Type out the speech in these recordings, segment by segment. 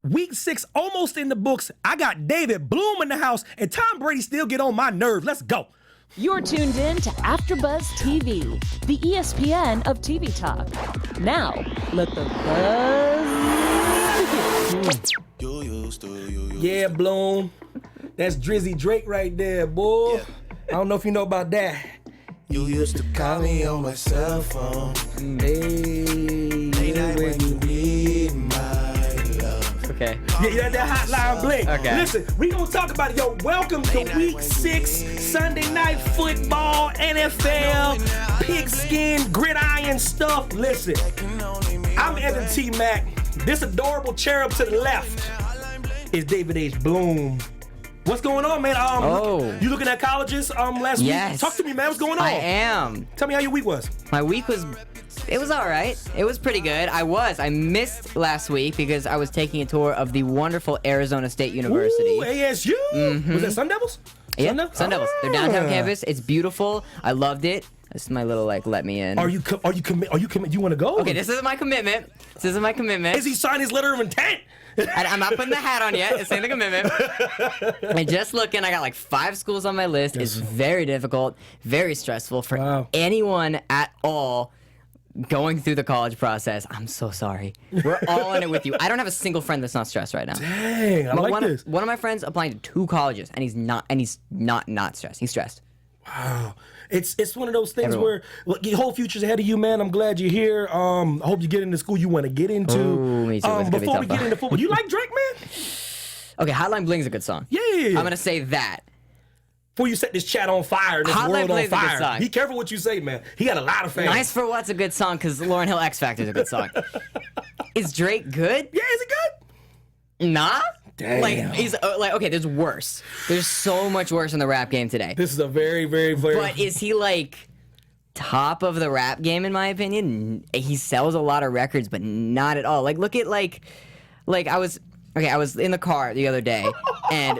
Week 6 almost in the books. I got David Bloom in the house, and Tom Brady still get on my nerves. Let's go. You're tuned in to AfterBuzz TV, the ESPN of TV talk. Now, let the buzz begin. Yeah, Bloom. That's Drizzy Drake right there, boy. Yeah. I don't know if you know about that. You used to call me on my cell phone. Late night when you need my love. Okay. Yeah, that hotline bling. Okay. Listen, we gonna talk about it. Yo, welcome to Week 6 Sunday Night Football, NFL, pigskin, gridiron stuff. Listen, I'm Evan T. Mack. This adorable cherub to the left is David H. Bloom. What's going on, man? You looking at colleges last yes. week? Talk to me, man. What's going on? I am. Tell me how your week was. My week was all right. It was pretty good. I missed last week because I was taking a tour of the wonderful Arizona State University. Ooh, ASU? Mm-hmm. Was that Sun Devils? Yeah, Sun Devils. Their downtown campus. It's beautiful. I loved it. This is my little let me in. Are you commit? You want to go? Okay, this isn't my commitment. Is he signed his letter of intent? I'm not putting the hat on yet. It's ain't a commitment. And just looking, I got like 5 schools on my list. It's very difficult, very stressful for anyone at all going through the college process. I'm so sorry. We're all in it with you. I don't have a single friend that's not stressed right now. Dang, I but like this. One of my friends applying to 2 colleges, and he's not stressed. He's stressed. Wow. It's one of those things where your whole future's ahead of you, man. I'm glad you're here. I hope you get into school you want to get into. Ooh, me too. Before we get into football, you like Drake, man? Okay, Hotline Bling's a good song. Yeah. I'm going to say that. Before you set this chat on fire, this Hotline world on Bling's a good fire, song. be careful what you say, man. He got a lot of fans. Nice for What's a good song, because Lauryn Hill X Factor's a good song. Is Drake good? Yeah, is it good? Nah. Damn. Okay, there's worse. There's so much worse in the rap game today. This is a very, very, very... But is he top of the rap game in my opinion? He sells a lot of records, but not at all. Look at I was in the car the other day and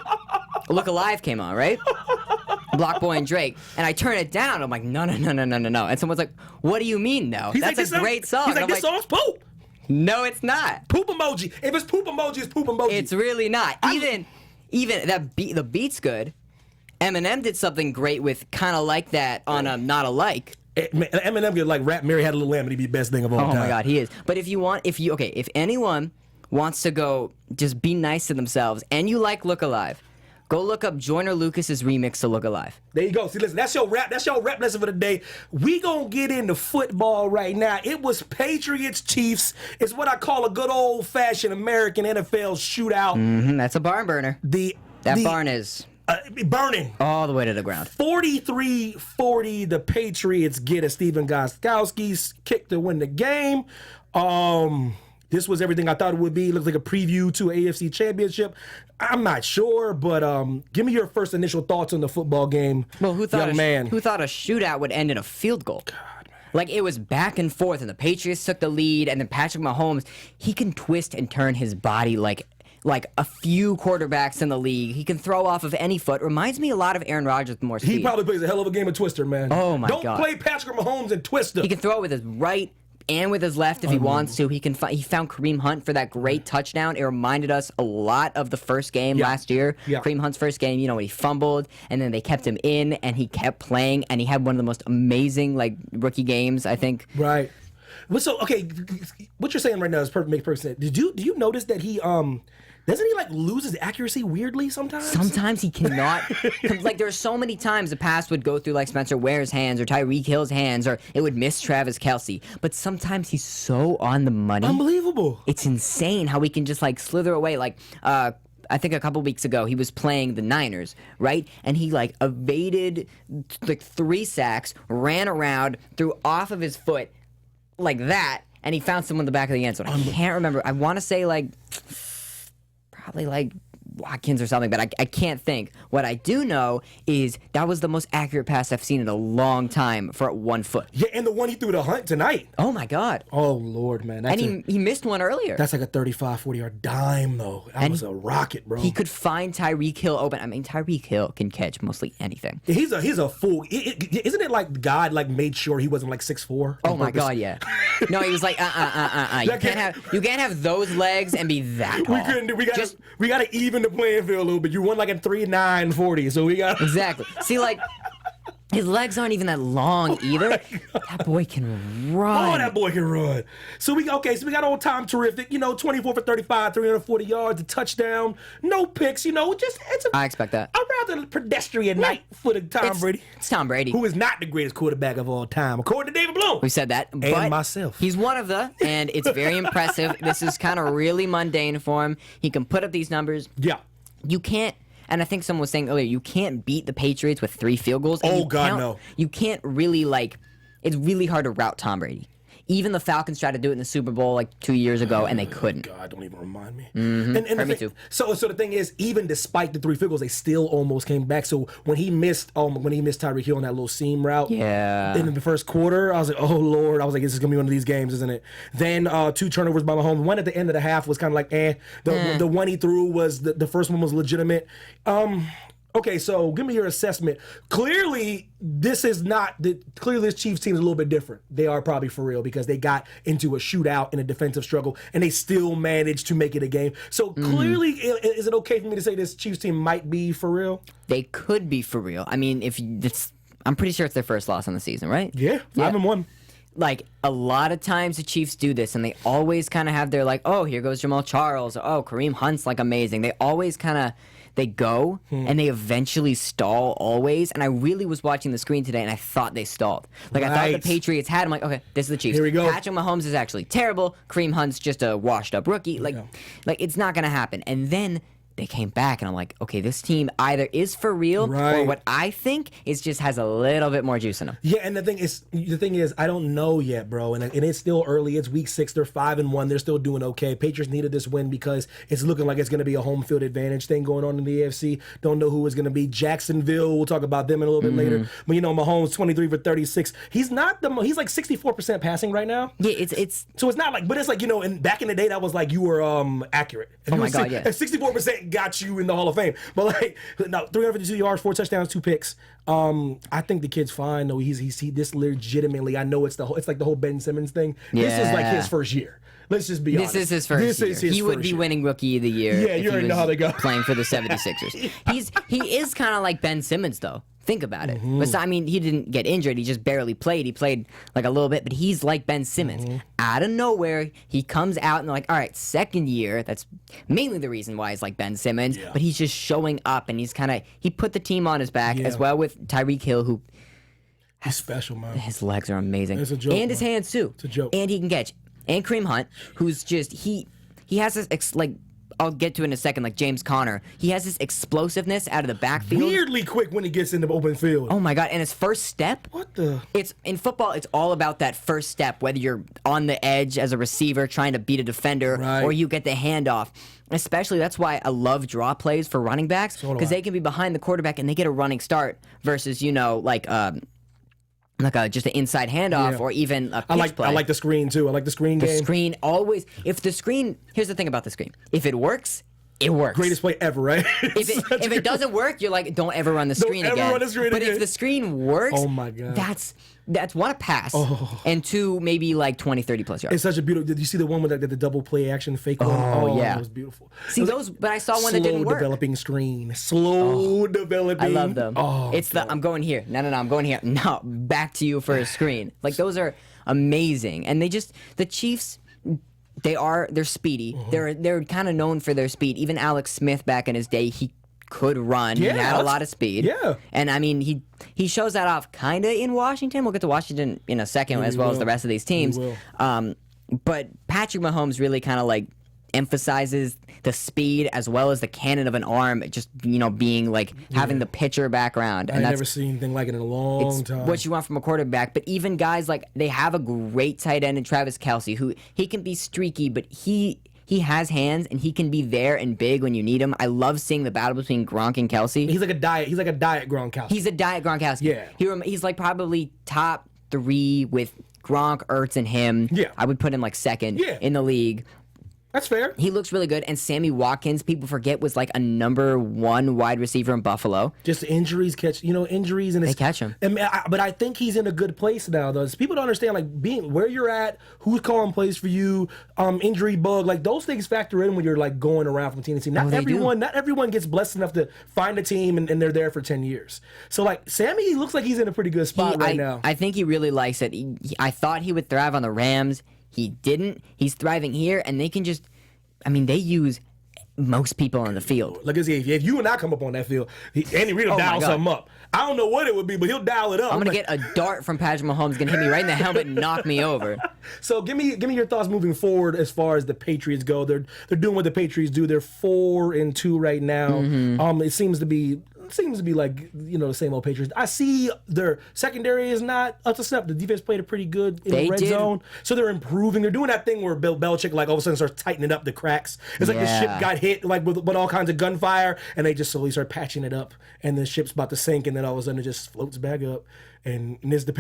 Look Alive came on, right? Block Boy and Drake, and I turn it down. I'm like, no. And someone's like, what do you mean, no? That's a great song. He's like, this song's poop. No, it's not. Poop emoji. If it's poop emoji, it's poop emoji. It's really not. Even that beat, the beat's good. Eminem did something great with kind of like that on Not Alike. Eminem could rap Mary Had a Little Lamb and he'd be the best thing of all time. Oh my God, he is. But if anyone wants to go just be nice to themselves and you like Look Alive, go look up Joyner Lucas's remix to Look Alive. There you go. See, listen, that's your rap lesson for the day. We gonna get into football right now. It was Patriots Chiefs. It's what I call a good old fashioned American NFL shootout. Mm-hmm, that's a barn burner. That barn is burning all the way to the ground. 43-40. The Patriots get a Stephen Gostkowski's kick to win the game. This was everything I thought it would be. It looks like a preview to an AFC Championship. I'm not sure, but give me your first initial thoughts on the football game. Well, who thought young man? Who thought a shootout would end in a field goal? God, man. It was back and forth, and the Patriots took the lead, and then Patrick Mahomes, he can twist and turn his body like a few quarterbacks in the league. He can throw off of any foot. Reminds me a lot of Aaron Rodgers with more speed. He probably plays a hell of a game of Twister, man. Oh, my God. Don't play Patrick Mahomes and Twister. He can throw it with his right and with his left if he wants to. He found Kareem Hunt for that great touchdown. It reminded us a lot of the first game last year. Yeah. Kareem Hunt's first game, when he fumbled, and then they kept him in, and he kept playing, and he had one of the most amazing rookie games, I think. Right. So, okay, what you're saying right now is makes perfect sense. Do you notice that he doesn't he lose his accuracy weirdly sometimes? Sometimes he cannot. There are so many times the pass would go through Spencer Ware's hands or Tyreek Hill's hands, or it would miss Travis Kelce. But sometimes he's so on the money. Unbelievable. It's insane how he can just slither away. I think a couple weeks ago he was playing the Niners, right? And he evaded 3 sacks, ran around, threw off of his foot like that, and he found someone in the back of the end zone. I can't remember. I want to say probably Watkins or something, but I can't think. What I do know is that was the most accurate pass I've seen in a long time for 1 foot. Yeah, and the one he threw to Hunt tonight. Oh my God. Oh Lord, man. And he missed one earlier. That's like a 35, 40-yard dime, though. That was a rocket, bro. He could find Tyreek Hill open. I mean, Tyreek Hill can catch mostly anything. He's a fool. Isn't it like God like made sure he wasn't like 6'4"? Oh my God, yeah. No, he was like, You can't have those legs and be that tall. We couldn't do. We got to even the playing field a little bit. You won like a 3.9 40, so we got Exactly. See, like, his legs aren't even that long either. That boy can run. Oh, that boy can run. So we got old Tom Terrific. 24 for 35, 340 yards, a touchdown, no picks. I expect that. A rather pedestrian night for the Tom Brady. It's Tom Brady, who is not the greatest quarterback of all time, according to David Bloom. We said that, and myself. He's one of the, and it's very impressive. This is kind of really mundane for him. He can put up these numbers. Yeah. You can't. And I think someone was saying earlier, you can't beat the Patriots with 3 field goals. Oh, God, no. You can't really, it's really hard to rout Tom Brady. Even the Falcons tried to do it in the Super Bowl like 2 years ago, and they couldn't. God, don't even remind me. Mm-hmm. Me too. So the thing is, even despite the 3 field goals, they still almost came back. So when he missed Tyreek Hill on that little seam route, in the first quarter, I was like, oh Lord, this is gonna be one of these games, isn't it? Then 2 turnovers by Mahomes. One at the end of the half was kind of like, The one he threw was the first one was legitimate. Okay, so give me your assessment. Clearly, this Chiefs team is a little bit different. They are probably for real because they got into a shootout in a defensive struggle and they still managed to make it a game. So clearly, is it okay for me to say this Chiefs team might be for real? They could be for real. I mean, I'm pretty sure it's their first loss on the season, right? Yeah, 5-1. Like, a lot of times the Chiefs do this, and they always kind of have their, oh, here goes Jamal Charles, or, oh, Kareem Hunt's, amazing. They always kind of, they go, and they eventually stall always, and I really was watching the screen today, and I thought they stalled. I thought the Patriots had, I'm like, okay, this is the Chiefs. Here we go. Patrick Mahomes is actually terrible. Kareem Hunt's just a washed-up rookie. It's not going to happen. And then they came back, and I'm like, okay, this team either is for real, or what I think is just has a little bit more juice in them. Yeah, and the thing is, I don't know yet, bro, and it's still early. It's week 6. They're 5-1. They're still doing okay. Patriots needed this win because it's looking like it's going to be a home field advantage thing going on in the AFC. Don't know who it's going to be. Jacksonville. We'll talk about them in a little bit later. But Mahomes 23 for 36. He's not he's like 64% passing right now. Yeah, it's so it's not like, but it's like and back in the day that was like you were accurate. Oh my God, yeah. 64% got you in the Hall of Fame. But no, 352 yards, 4 touchdowns, 2 picks. I think the kid's fine. No, he's this legitimately. I know it's like the whole Ben Simmons thing. Yeah. This is like his first year. Let's just be honest. This is his first year. He would be winning Rookie of the Year. Yeah, you already know how they go. Playing for the 76ers. He is kind of like Ben Simmons though. Think about it. But I mean, he didn't get injured. He just barely played. He played like a little bit, but he's like Ben Simmons. Out of nowhere, he comes out and they're like, all right, second year. That's mainly the reason why he's like Ben Simmons. Yeah. But he's just showing up, and he put the team on his back as well with Tyreek Hill, who he's special, man. His legs are amazing. It's a joke, and his hands too. It's a joke. And he can catch. And Kareem Hunt, who's just he has this I'll get to it in a second, like James Conner. He has this explosiveness out of the backfield. Weirdly quick when he gets in the open field. Oh my God! And his first step. What the? It's in football. It's all about that first step. Whether you're on the edge as a receiver trying to beat a defender, or you get the handoff. Especially that's why I love draw plays for running backs because they can be behind the quarterback and they get a running start versus just an inside handoff or even a pitch play. I like the screen too. I like the screen game. The screen always. If the screen, here's the thing about the screen. If it works, it works. Greatest play ever, right? If it doesn't work, you're like, don't ever run the screen again. Don't ever run the screen but again. if the screen works, oh my God, that's one, a pass, and 2, maybe 20, 30 plus yards. It's such a beautiful. Did you see the one with the double play action fake one? Oh yeah, it was beautiful. See those, but I saw one that didn't work. Slow developing screen. Slow developing. I love them. Oh, it's I'm going here. No, I'm going here. No, back to you for a screen. Those are amazing, and the Chiefs. They're speedy. They're kind of known for their speed. Even Alex Smith back in his day, he could run. Yeah, he had a lot of speed. Yeah. And I mean, he shows that off kind of in Washington. We'll get to Washington in a second, as well as the rest of these teams. But Patrick Mahomes really kind of emphasizes the speed as well as the cannon of an arm, just being having the pitcher background. And I've never seen anything like it in a long time. What you want from a quarterback, but even guys they have a great tight end in Travis Kelce, who he can be streaky, but he he has hands and he can be there and big when you need him. I love seeing the battle between Gronk and Kelsey. He's like a diet Gronkowski. He's a diet Gronkowski. Yeah. He's like probably top 3 with Gronk, Ertz, and him. Yeah. I would put him like second in the league. That's fair. He looks really good. And Sammy Watkins, people forget, was like a number 1 wide receiver in Buffalo. Just injuries injuries and they catch him. But I think he's in a good place now, though. People don't understand, like, being where you're at, who's calling plays for you, injury bug, like those things factor in when you're like going around from team to team. Not everyone gets blessed enough to find a team and they're there for 10 years. So like Sammy looks like he's in a pretty good spot right now. I think he really likes it. I thought he would thrive on the Rams. He didn't. He's thriving here, and they can just, they use most people on the field. Look, if you and I come up on that field, Andy Reid will dial something up. I don't know what it would be, but he'll dial it up. I'm going to get a dart from Patrick Mahomes, going to hit me right in the helmet and knock me over. So give me your thoughts moving forward as far as the Patriots go. They're doing what the Patriots do. They're 4-2 right now. It seems to be like, the same old Patriots. I see their secondary is not up to snuff. The defense played it pretty good in the red zone. So they're improving. They're doing that thing where Bill Belichick like all of a sudden starts tightening up the cracks. It's like the ship got hit like with all kinds of gunfire and they just slowly start patching it up and the ship's about to sink and then all of a sudden it just floats back up. And this the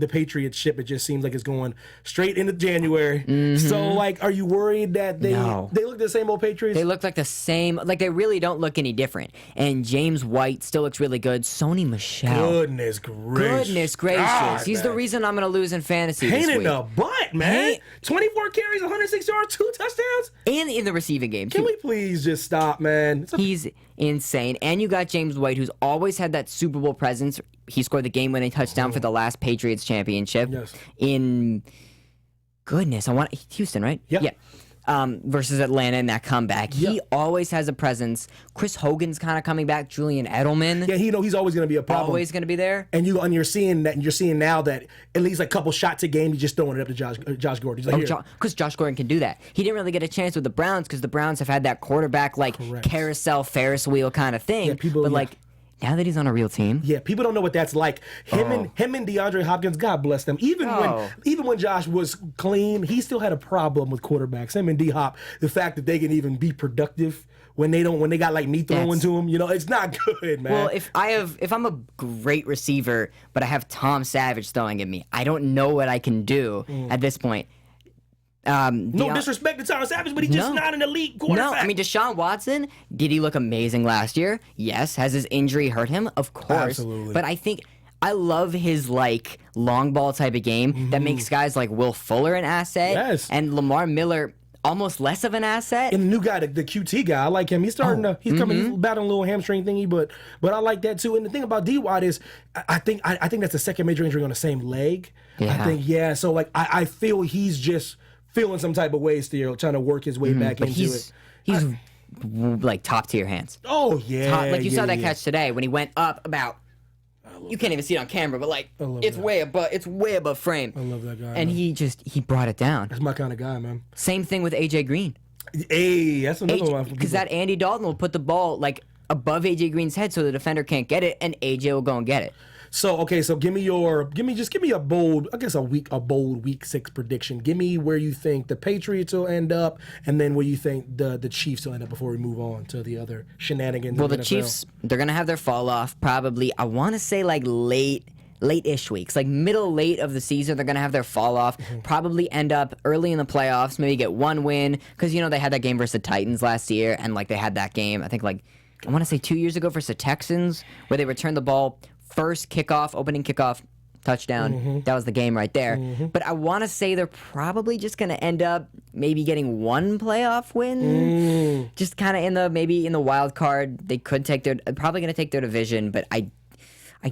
Patriots ship, it just seems like it's going straight into January. So, like, are you worried that they look the same old Patriots? They look like the same. Like, they really don't look any different. And James White still looks really good. Sony Michel. Goodness gracious. God, He's the reason I'm going to lose in fantasy Pain this week. in the butt, man. 24 carries, 106 yards, 2 touchdowns. And in the receiving game, too. Can we please just stop, man? He's insane. And you got James White, who's always had that Super Bowl presence. He scored the game-winning touchdown for the last Patriots championship. Yes. In Houston, right? Yeah. Versus Atlanta in that comeback. He always has a presence. Chris Hogan's kind of coming back. Julian Edelman. Yeah, he's always going to be a problem. Always going to be there. And you're seeing now that at least a couple shots a game, he's just throwing it up to Josh Gordon. He's like, because Josh Gordon can do that. He didn't really get a chance with the Browns because the Browns have had that quarterback carousel Ferris wheel kind of thing. Now that he's on a real team, people don't know what that's like. Him and DeAndre Hopkins, God bless them. Even when Josh was clean, he still had a problem with quarterbacks. Him and D Hop, the fact that they can even be productive when they got like me throwing to them, it's not good, man. Well, if I'm a great receiver, but I have Tom Savage throwing at me, I don't know what I can do at this point. No disrespect to Tom Savage, but he's just not an elite quarterback. No, Deshaun Watson, did he look amazing last year? Yes. Has his injury hurt him? Of course. Absolutely. But I think I love his long ball type of game that makes guys like Will Fuller an asset. Yes. And Lamar Miller almost less of an asset. And the new guy, the QT guy, I like him. He's starting he's battling a little hamstring thingy, but I like that too. And the thing about D Watt is I think that's the second major injury on the same leg. Yeah. So I feel he's just feeling some type of way still, trying to work his way back into it. He's like top tier hands. Oh yeah, you saw that catch today when he went up about. You can't even see it on camera, but it's way above frame. I love that guy. And he brought it down. That's my kind of guy, man. Same thing with AJ Green. Hey, that's another one. Because that Andy Dalton will put the ball above AJ Green's head so the defender can't get it, and AJ will go and get it. So give me a bold, a bold week 6 prediction. Give me where you think the Patriots will end up, and then where you think the Chiefs will end up before we move on to the other shenanigans. Well, the Chiefs, they're gonna have their fall off probably. I want to say late-ish weeks, late of the season. They're gonna have their fall off. Probably end up early in the playoffs. Maybe get one win because they had that game versus the Titans last year, and they had that game. I think I want to say 2 years ago versus the Texans where they returned the ball. First opening kickoff, touchdown. That was the game right there. But I want to say they're probably just going to end up maybe getting one playoff win. Just kind of in the wild card. They could probably going to take their division, but I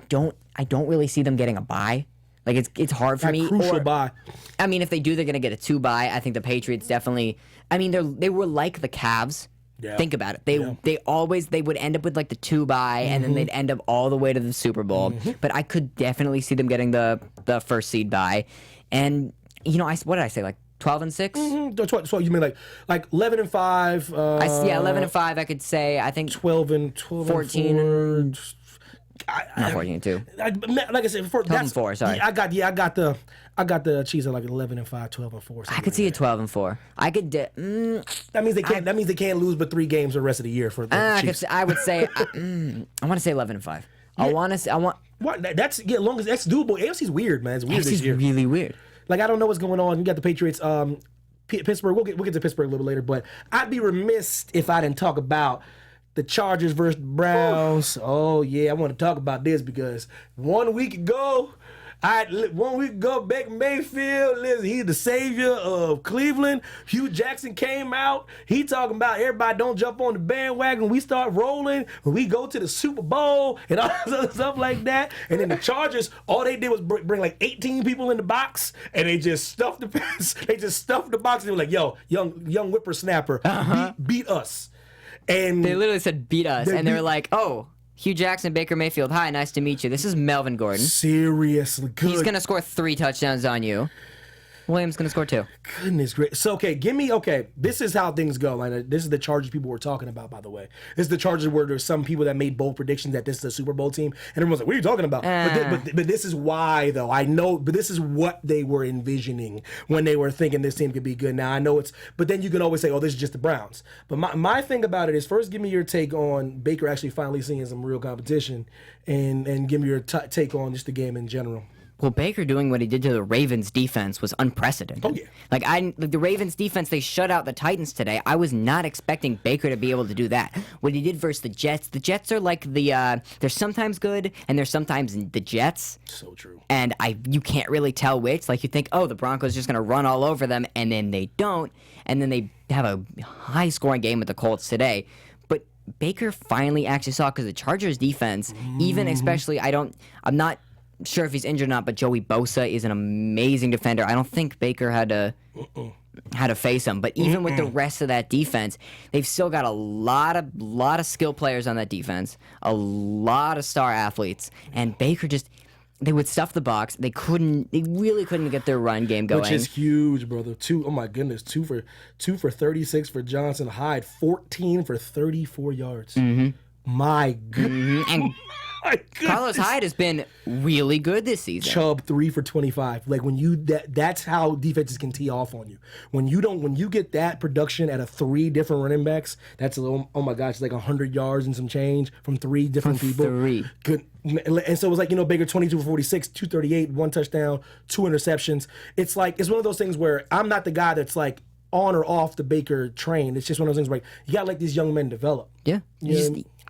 don't really see them getting a bye. It's hard for me. Crucial bye. If they do, they're going to get a 2 bye. I think the Patriots definitely. They were like the Cavs. Yeah. Think about it. They would end up with the 2 bye, and then they'd end up all the way to the Super Bowl. But I could definitely see them getting the first seed bye. And what did I say? 12-6. So you mean like 11-5? 11-5. I could say. I think 12 and 14 and Not 14-2. Like I said, 12-4. Sorry. I got the Chiefs at like 11-5, 12-4. I could see a 12-4. I could. That means they can't. That means they can't lose but 3 games the rest of the year for the Chiefs. I would say. I want to say 11-5. I want to. I want. What? Long as that's doable. AFC's weird, man. It's weird this AFC's year. really weird. Like I don't know what's going on. You got the Patriots. Pittsburgh. We'll get to Pittsburgh a little bit later, but I'd be remiss if I didn't talk about the Chargers versus the Browns. Oh yeah, I want to talk about this because 1 week ago, Baker Mayfield, listen, he's the savior of Cleveland. Hugh Jackson came out. He talking about everybody don't jump on the bandwagon. We start rolling when we go to the Super Bowl and all this other stuff like that. And then the Chargers, all they did was bring like 18 people in the box, and they just stuffed the box. And they were like, "Yo, young whippersnapper, beat us." And They literally said beat us, and they were like, "Oh, Hugh Jackson, Baker Mayfield. Hi, nice to meet you. This is Melvin Gordon. Seriously, good. He's gonna score 3 touchdowns on you. Williams gonna score 2. Goodness gracious. So, this is how things go. Like, this is the Chargers people we're talking about, by the way. This is the Chargers where there's some people that made bold predictions that this is a Super Bowl team. And everyone's like, what are you talking about? But this is why, though. I know, but this is what they were envisioning when they were thinking this team could be good. Now, I know but then you can always say, oh, this is just the Browns. But my thing about it is, first, give me your take on Baker actually finally seeing some real competition, and give me your take on just the game in general. Well, Baker doing what he did to the Ravens defense was unprecedented. Oh, yeah. Like the Ravens defense, they shut out the Titans today. I was not expecting Baker to be able to do that. What he did versus the Jets are like they're sometimes good and they're sometimes the Jets. So true. And you can't really tell which. Like you think, oh, the Broncos are just going to run all over them, and then they don't. And then they have a high-scoring game with the Colts today. But Baker finally actually saw, because the Chargers defense, even especially, I'm not sure if he's injured or not, but Joey Bosa is an amazing defender. I don't think Baker had to face him, but even with the rest of that defense, they've still got a lot of skill players on that defense, a lot of star athletes, and Baker they would stuff the box. They really couldn't get their run game going. Which is huge, brother. 2 for 36 for Johnson. Hyde, 14 for 34 yards. My goodness. And Carlos Hyde has been really good this season. Chubb 3 for 25. Like that's how defenses can tee off on you. When you get that production out of 3 different running backs, that's oh my gosh, it's like 100 yards and some change from 3 different people. 3. Good. And so it was like, Baker 22 for 46, 238, 1 touchdown, 2 interceptions. It's like, it's one of those things where I'm not the guy that's like on or off the Baker train. It's just one of those things where you gotta let these young men develop. Yeah.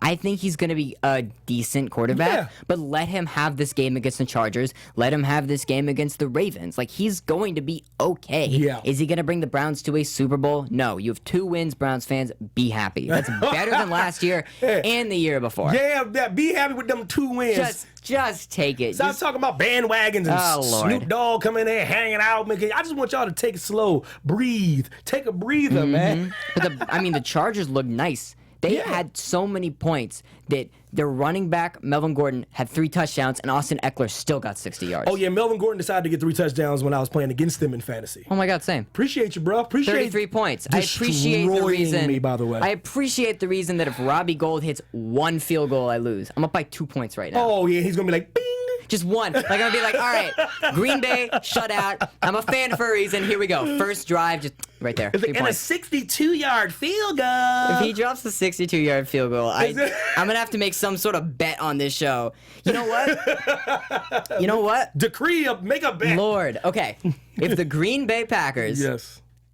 I think he's going to be a decent quarterback, but let him have this game against the Chargers. Let him have this game against the Ravens. Like, he's going to be okay. Yeah. Is he going to bring the Browns to a Super Bowl? No. You have 2 wins, Browns fans. Be happy. That's better than last year and the year before. Yeah, be happy with them 2 wins. Just take it. Stop talking about bandwagons and Snoop Dogg coming in there hanging out. I just want y'all to take it slow. Breathe. Take a breather, man. But the Chargers look nice. They had so many points that their running back, Melvin Gordon, had 3 touchdowns, and Austin Eckler still got 60 yards. Oh, yeah, Melvin Gordon decided to get 3 touchdowns when I was playing against them in fantasy. Oh, my God, same. Appreciate you, bro. Appreciate 33 points. I appreciate the reason. Me, by the way. I appreciate the reason that if Robbie Gould hits 1 field goal, I lose. I'm up by 2 points right now. Oh, yeah, he's going to be like, bing. Just 1. Like, I'm going to be like, all right, Green Bay, shutout. I'm a fan for a reason. Here we go. First drive, just right there. It's like, and a 62-yard field goal. If he drops the 62-yard field goal, I'm going to have to make some sort of bet on this show. You know what? Decree, make a bet. Lord. Okay. If the Green Bay Packers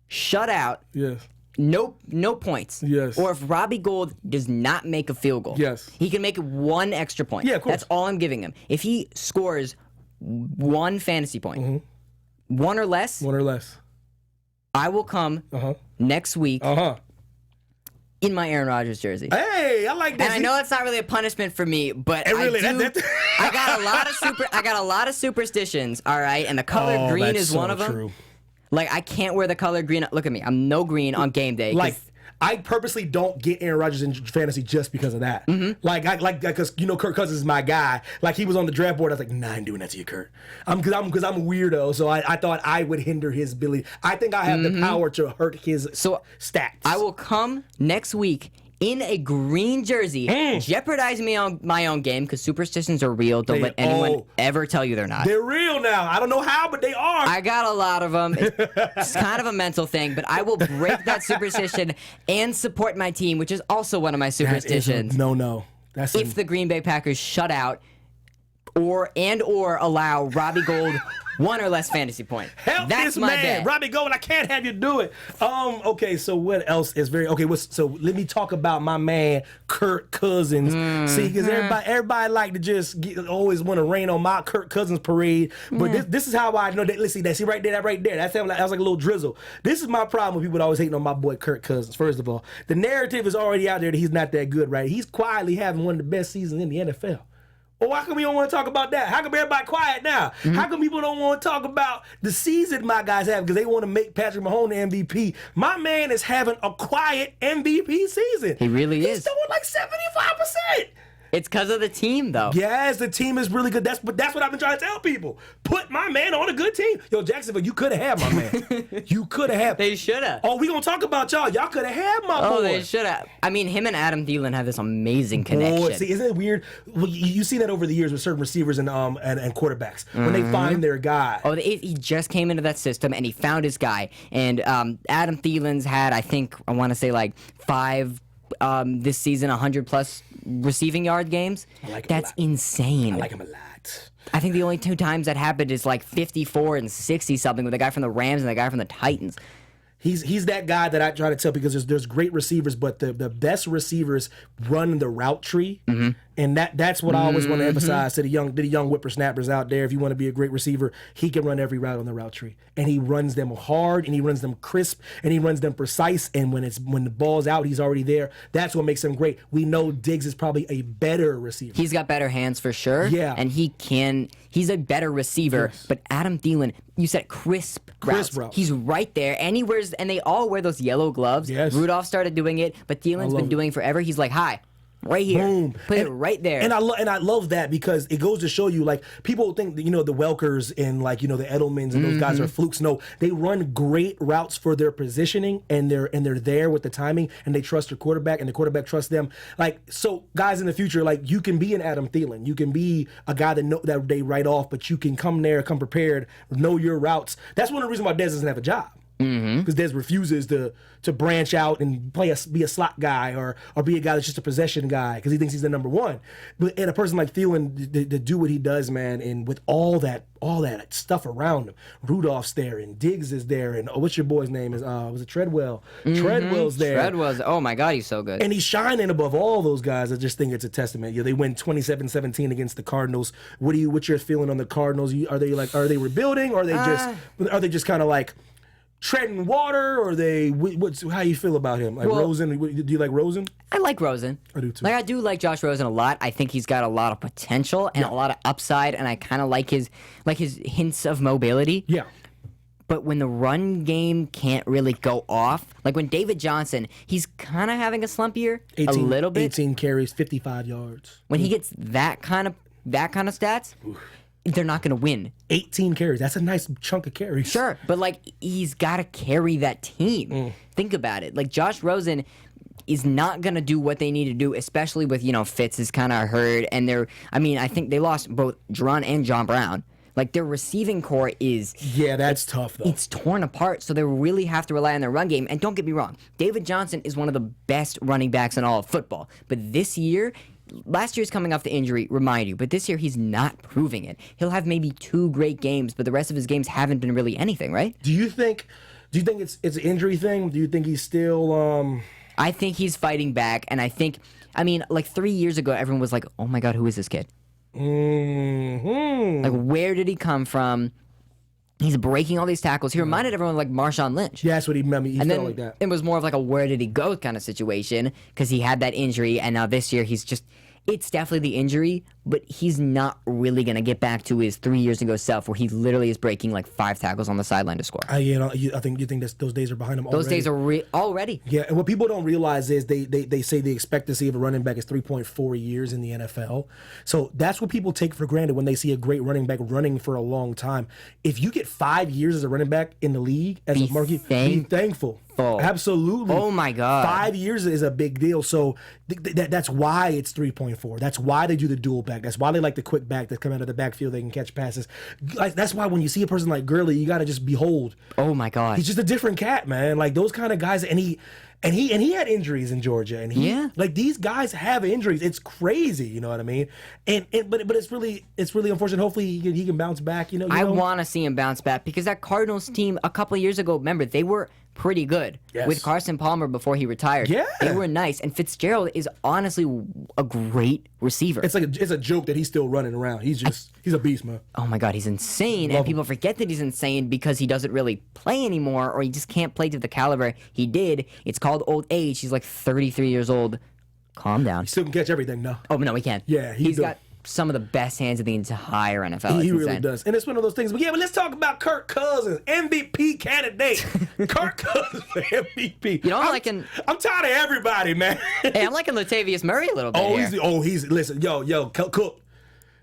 shut out, no points. Yes. Or if Robbie Gould does not make a field goal. Yes. He can make 1 extra point. Yeah, of course. That's all I'm giving him. If he scores 1 fantasy point, 1 or less. 1 or less. I will come next week in my Aaron Rodgers jersey. Hey, I like that. And I know that's not really a punishment for me, but I got a lot of superstitions, all right? And the color green is one of them. True. Like, I can't wear the color green. Look at me. I'm no green on game day. Like, I purposely don't get Aaron Rodgers in fantasy just because of that. Because Kirk Cousins is my guy. Like, he was on the draft board. I was like, nah, I ain't doing that to you, Kurt. Because I'm a weirdo. So I thought I would hinder his ability. I think I have the power to hurt his stats. I will come next week in a green jersey, jeopardizing me on my own game because superstitions are real. Don't let anyone ever tell you they're not. They're real now. I don't know how, but they are. I got a lot of them. It's kind of a mental thing, but I will break that superstition and support my team, which is also one of my superstitions. No. That's if the Green Bay Packers shut out or allow Robbie Gold 1 or less fantasy point. Help That's this my man, bet. Robbie Gold. I can't have you do it. Okay, so what else is so let me talk about my man Kirk Cousins. See, because everybody like to just always want to rain on my Kirk Cousins parade. But this is how I know that. Let's see that. See right there, that right there. That was like a little drizzle. This is my problem with people always hating on my boy Kirk Cousins. First of all, the narrative is already out there that he's not that good, right? He's quietly having one of the best seasons in the NFL. Well, why come we don't want to talk about that? How come everybody quiet now? How come people don't want to talk about the season my guys have because they want to make Patrick Mahomes the MVP? My man is having a quiet MVP season. He really is. He's throwing like 75%. It's because of the team, though. Yes, the team is really good. That's what I've been trying to tell people. Put my man on a good team. Yo, Jacksonville, you could have had my man. You could have had. They should have. Oh, we gonna talk about y'all. Y'all could have had my boy. Oh, they should have. I mean, him and Adam Thielen have this amazing connection. Boy, see, isn't it weird? Well, you see that over the years with certain receivers and quarterbacks when they find their guy. Oh, he just came into that system and he found his guy. And Adam Thielen's had, I want to say like 5 this season, 100+ receiving yard games. That's insane. I like him a lot. I think the only 2 times that happened is like 54 and 60 something with the guy from the Rams and the guy from the Titans. He's that guy that I try to tell because there's great receivers, but the best receivers run the route tree, and that's what I always want to emphasize to the young whippersnappers out there. If you want to be a great receiver, he can run every route on the route tree, and he runs them hard, and he runs them crisp, and he runs them precise. And when the ball's out, he's already there. That's what makes him great. We know Diggs is probably a better receiver. He's got better hands for sure. Yeah, and he's a better receiver. Yes. But Adam Thielen, you said crisp routes. He's right there, and they all wear those yellow gloves. Yes. Rudolph started doing it, but Thielen's been doing it forever. He's like, hi. Right here. Boom. Put it right there. And I love that because it goes to show you, like, people think that, the Welkers and, like, the Edelmans and those guys are flukes. No, they run great routes for their positioning and they're there with the timing and they trust their quarterback and the quarterback trusts them. Like, so guys in the future, like, you can be an Adam Thielen. You can be a guy that they write off, but you can come prepared, know your routes. That's one of the reasons why Dez doesn't have a job. Because Dez refuses to branch out and be a slot guy or be a guy that's just a possession guy because he thinks he's the number one. And a person like Thielen to do what he does, man, and with all that stuff around him, Rudolph's there and Diggs is there and what's your boy's name is was it Treadwell? Treadwell's there. Treadwell's, oh my God, he's so good. And he's shining above all those guys. I just think it's a testament. They win 27-17 against the Cardinals. What's your feeling on the Cardinals? Are they rebuilding or are they just kind of like treading water, or how you feel about him? Like Rosen, do you like Rosen? I like Rosen. I do too. Like, I do like Josh Rosen a lot. I think he's got a lot of potential and a lot of upside, and I kind of like his hints of mobility. Yeah. But when the run game can't really go off, like when David Johnson, he's kind of having a slump year, a little bit. 18 carries, 55 yards. When he gets that kind of stats, they're not going to win. 18 carries. That's a nice chunk of carries. Sure, but like he's got to carry that team. Think about it. Like Josh Rosen is not going to do what they need to do, especially with, Fitz is kind of hurt. And I think they lost both Jerron and John Brown. Like their receiving core is... Yeah, that's tough though. It's torn apart, so they really have to rely on their run game. And don't get me wrong, David Johnson is one of the best running backs in all of football. But this year... Last year's coming off the injury, remind you, but this year he's not proving it. He'll have maybe 2 great games, but the rest of his games haven't been really anything, right? Do you think it's an injury thing? Do you think he's still I think he's fighting back, and like 3 years ago everyone was like, "Oh my God, who is this kid?" Like, where did he come from? He's breaking all these tackles. He reminded everyone like Marshawn Lynch. Yeah, that's what he meant. He felt like that. It was more of like a where did he go kind of situation because he had that injury, and now this year it's definitely the injury, but he's not really going to get back to his 3 years ago self where he literally is breaking like 5 tackles on the sideline to score. I think those days are behind him already. Those days are already. Yeah, and what people don't realize is they say the expectancy of a running back is 3.4 years in the NFL. So that's what people take for granted when they see a great running back running for a long time. If you get 5 years as a running back in the league as a marquee, be thankful. painful. Absolutely. Oh my God. 5 years is a big deal. So that's why it's 3.4. That's why they do the dual back. That's why they like the quick back that come out of the backfield. They can catch passes. Like, that's why when you see a person like Gurley, you got to just behold. Oh my God. He's just a different cat, man. Like those kind of guys. And he had injuries in Georgia. And like these guys have injuries. It's crazy. You know what I mean? But it's really unfortunate. Hopefully he can bounce back. I want to see him bounce back because that Cardinals team a couple of years ago, remember, they were pretty good with Carson Palmer before he retired. Yeah. They were nice. And Fitzgerald is honestly a great receiver. It's a joke that he's still running around. He's a beast, man. Oh my God, he's insane. And people forget that he's insane because he doesn't really play anymore or he just can't play to the caliber he did. It's called old age. He's like 33 years old. Calm down. He still can catch everything, no. Oh, no, he can. Yeah, he's got some of the best hands in the entire NFL. He really does. And it's one of those things. But let's talk about Kirk Cousins, MVP candidate. Kirk Cousins for MVP. You know, I'm tired of everybody, man. Hey, I'm liking Latavius Murray a little bit. He's listen, Cook.